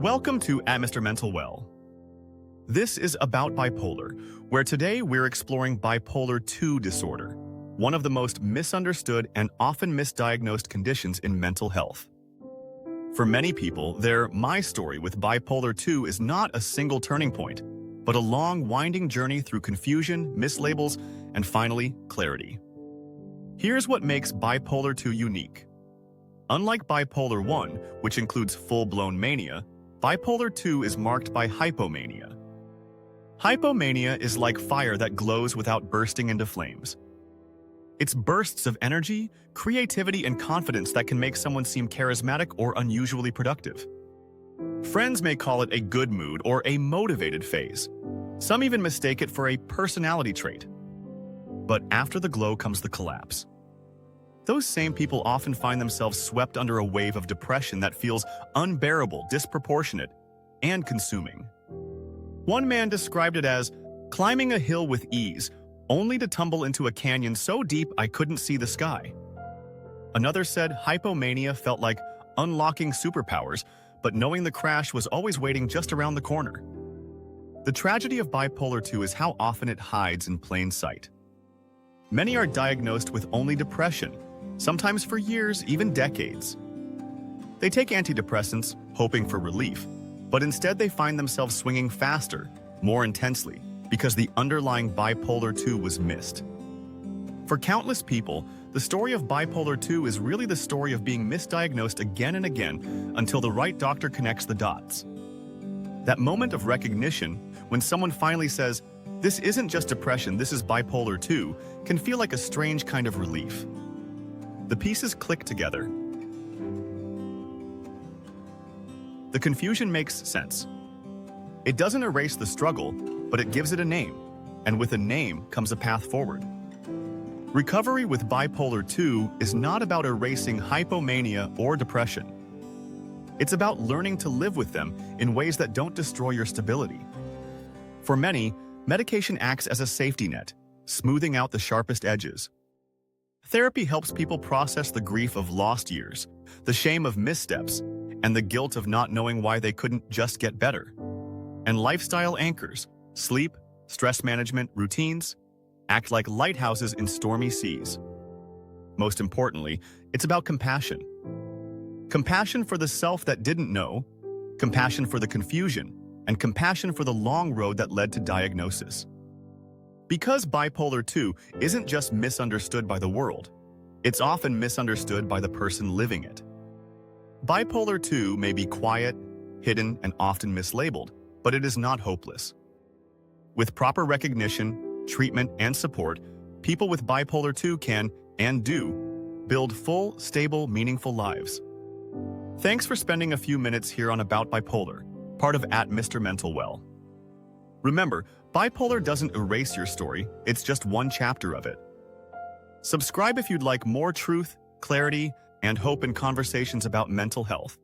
Welcome to At Mr. Mental Well. This is about bipolar, where today we're exploring bipolar II disorder, one of the most misunderstood and often misdiagnosed conditions in mental health. For many people, their "my story" with bipolar II is not a single turning point, but a long, winding journey through confusion, mislabels, and finally, clarity. Here's what makes bipolar II unique. Unlike bipolar I, which includes full-blown mania, bipolar II is marked by hypomania. Hypomania is like fire that glows without bursting into flames. It's bursts of energy, creativity, and confidence that can make someone seem charismatic or unusually productive. Friends may call it a good mood or a motivated phase. Some even mistake it for a personality trait. But after the glow comes the collapse. Those same people often find themselves swept under a wave of depression that feels unbearable, disproportionate, and consuming. One man described it as climbing a hill with ease, only to tumble into a canyon so deep I couldn't see the sky. Another said hypomania felt like unlocking superpowers, but knowing the crash was always waiting just around the corner. The tragedy of bipolar II is how often it hides in plain sight. Many are diagnosed with only depression, sometimes for years, even decades. They take antidepressants, hoping for relief, but instead they find themselves swinging faster, more intensely, because the underlying bipolar II was missed. For countless people, the story of bipolar II is really the story of being misdiagnosed again and again until the right doctor connects the dots. That moment of recognition, when someone finally says, "This isn't just depression, this is bipolar II," can feel like a strange kind of relief. The pieces click together. The confusion makes sense. It doesn't erase the struggle, but it gives it a name, and with a name comes a path forward. Recovery with bipolar II is not about erasing hypomania or depression. It's about learning to live with them in ways that don't destroy your stability. For many, medication acts as a safety net, smoothing out the sharpest edges. Therapy helps people process the grief of lost years, the shame of missteps, and the guilt of not knowing why they couldn't just get better. And lifestyle anchors, sleep, stress management, routines, act like lighthouses in stormy seas. Most importantly, it's about compassion. Compassion for the self that didn't know, compassion for the confusion, and compassion for the long road that led to diagnosis. Because bipolar II isn't just misunderstood by the world, it's often misunderstood by the person living it. Bipolar II may be quiet, hidden, and often mislabeled, but it is not hopeless. With proper recognition, treatment, and support, people with bipolar II can, and do, build full, stable, meaningful lives. Thanks for spending a few minutes here on About Bipolar, part of At Mr. Mental Well. Remember, bipolar doesn't erase your story, it's just one chapter of it. Subscribe if you'd like more truth, clarity, and hope in conversations about mental health.